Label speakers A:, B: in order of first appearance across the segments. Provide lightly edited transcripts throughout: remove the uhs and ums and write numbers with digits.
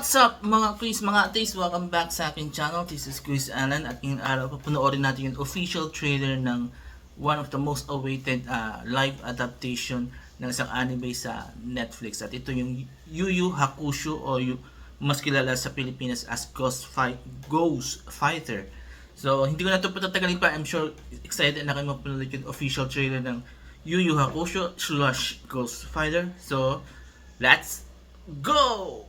A: What's up mga Chris, mga atis? Welcome back sa aking channel. This is Chris Allen at ngayong araw papanoorin natin yung official trailer ng one of the most awaited live adaptation ng isang anime sa Netflix. At ito yung Yu Yu Hakusho o mas kilala sa Pilipinas as Ghost Fighter. So hindi ko na ito patatagalin pa. I'm sure excited na kayo mapanood yung official trailer ng Yu Yu Hakusho / Ghost Fighter. So let's go!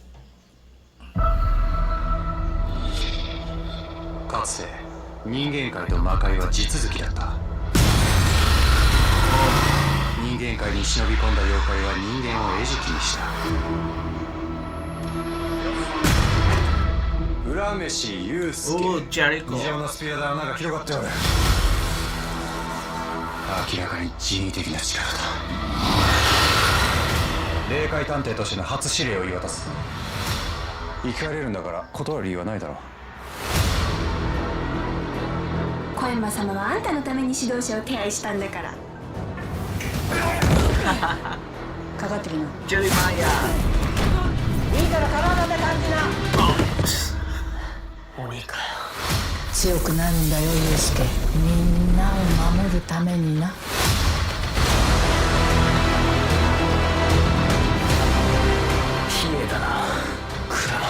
B: かつて人間界と魔界は地続きだった。人間界に忍び込んだ妖怪は人間を餌食にした。浦飯祐介、異常なスピードで穴が広がっておる。明らかに人為的な力だ。霊界探偵としての初指令を言い渡す。生かれるんだから断る理由はないだろう。
C: 小山様はあんたのために指導者を手配したんだからかかってきな。
A: ジェリマヤ
C: いいから体で感じな。
A: 鬼かよ。
D: 強くなるんだよ祐介、みんなを守るためにな。
E: 綺麗だなクラマ。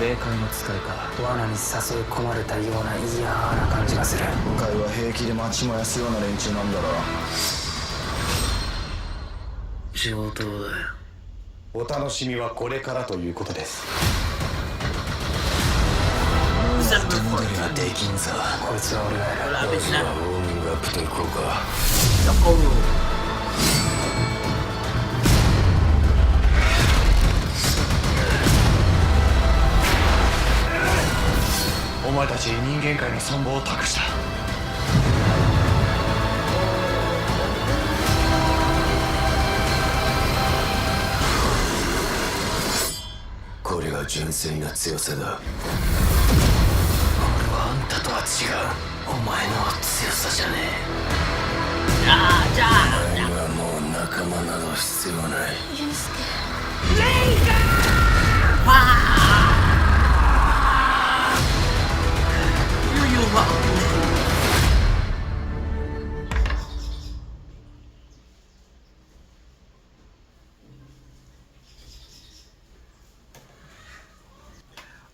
E: 霊界の使いか。罠に誘い込まれたような嫌な感じがする。
F: 向井は平気で町燃やすような連中なんだろ。
E: 上等だよ。
B: お楽しみはこれからということです。
E: 後戻りはできんぞ。こいつは俺がやる。
A: Malapit na.
B: ウォーミングアップといこうか。
A: Ako.
B: お前たちに人間界の存亡を託した。これが純粋な強さだ。
E: 俺はあんたとは違う。お前の強さじゃねえ。
B: お前にはもう仲間など必要ない。
C: 祐介
A: Yu Yu Hakusho.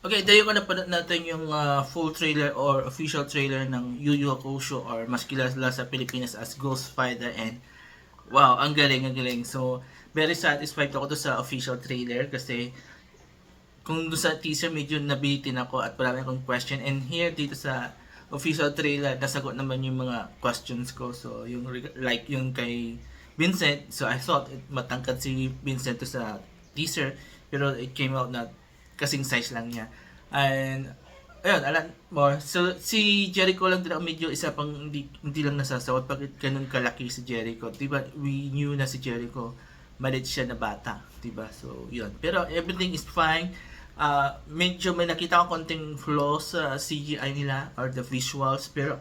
A: Okay, tayo ko na natin yung full trailer or official trailer ng Yu Yu Hakusho or mas kilala sa Pilipinas as Ghost Fighter, and wow, ang galing, ang galing. So, very satisfied ako to sa official trailer kasi kung doon sa teaser medyo nabitin ako at marami akong question, and here dito sa official trailer nasagot naman yung mga questions ko. So, yung like yung kay Vincent, so I thought matangkad si Vincent to sa teaser pero it came out na kasing size lang niya. And ayun, alam mo, so si Jericho lang din ang medyo isa pang hindi lang nasasawat. Bakit ganun kalaki si Jericho? Diba, we knew na si Jericho maliit siya na bata, diba? So yun, pero everything is fine. Medyo may nakita ko konting flaws sa CGI nila or the visuals, pero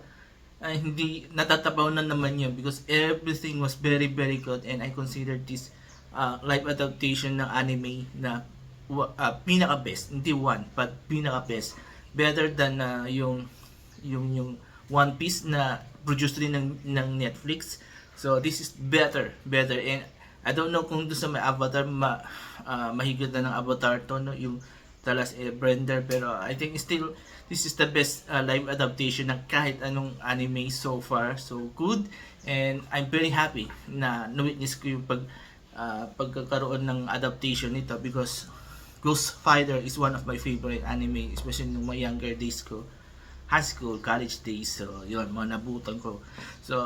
A: hindi natatabaw na naman yun because everything was very very good, and I consider this live adaptation ng anime na pinaka best, hindi one but pinaka best, better than yung One Piece na produced rin ng Netflix. So this is better, and I don't know kung doon sa may Avatar mahigit na ng Avatar to, no, yung Talas Brender, pero I think still this is the best live adaptation ng kahit anong anime so far. So good, and I'm very happy na na-witness ko yung pagkakaroon ng adaptation nito because Ghost Fighter is one of my favorite anime, especially nung my younger days ko, high school, college days. So yun, mga nabutan ko. So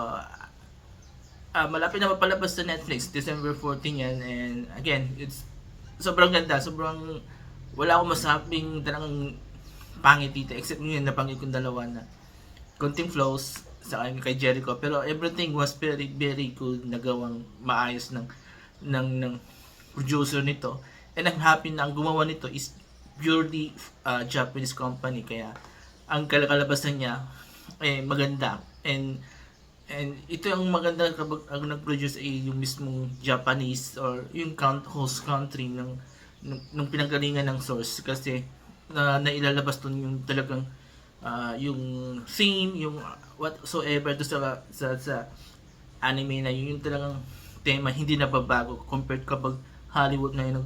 A: malapit na mapalabas sa Netflix, December 14 yan, and again, it's sobrang ganda, sobrang wala akong masabing talagang pangit dito except yung napangit kong dalawa na konting flaws sa kay Jericho, pero everything was very very good, nagawang maayos ng producer nito, and I'm happy na ang gumawa nito is purely Japanese company, kaya ang kalakalabasan niya maganda, and ito ang maganda kapag ang nag-produce ay yung mismong Japanese or yung host country ng nung pinanggalingan ng source, kasi nailalabas dun yung talagang yung theme, yung whatsoever do sa anime na yun, yung talagang tema hindi nababago compared kapag Hollywood na yung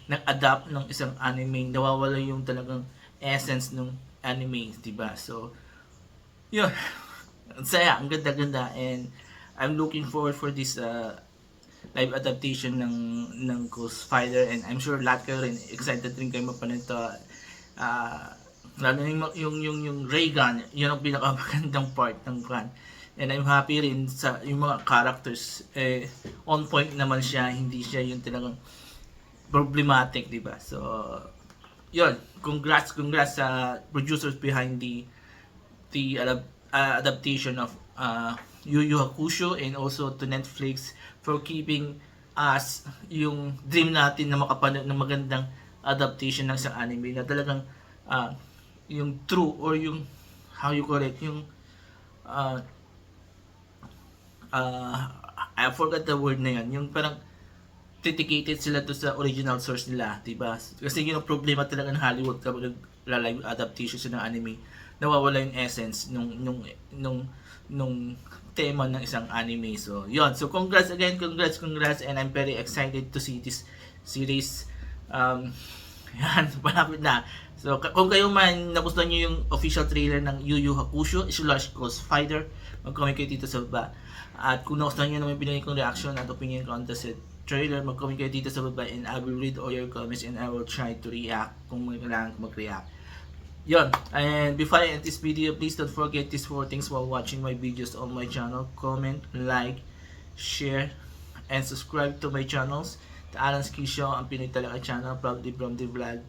A: nag-adapt ng isang anime, nawawala yung talagang essence ng anime, diba? So yun, ang saya, ang ganda-ganda, and I'm looking forward for this live adaptation ng Ghost Fighter, and I'm sure lahat kayo rin excited rin kayo mapanood to. Lalo yung ray gun, yun ang pinakamagandang part ng kan. And I'm happy rin sa yung mga characters, on point naman siya, hindi siya yung talagang problematic, di ba? So yun, congrats sa producers behind the adaptation of Yu Yu Hakusho, and also to Netflix for keeping us yung dream natin na makapanood ng magandang adaptation ng isang anime na talagang yung true, or yung how you call it, yung I forgot the word na yun, yung parang dedicated sila to sa original source nila, diba? Kasi yun ang problema talaga ng Hollywood kapag nag-live adaptation sila ng anime, nawawala yung essence nung tema ng isang anime. So yun, so congrats again, congrats, and I'm very excited to see this series. Yan, malapit na. So kung kayo man nagustuhan nyo yung official trailer ng Yu Yu Hakusho / Ghost Fighter, mag-comment kayo dito sa baba. At kung nagustuhan nyo naman binigay kong reaction at opinion ko on the trailer, mag-comment kayo dito sa baba, and I will read all your comments, and I will try to react kung may kailangan ko mag-react. Yun, and before I end this video, please don't forget these 4 things while watching my videos on my channel: comment, like, share, and subscribe to my channels. The Alan's Key Show, ang Pinoy Talaga channel, proudly from the vlog,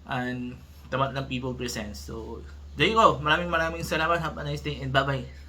A: and Tamat ng People Presents. So there you go, maraming salamat, have a nice day, and bye bye.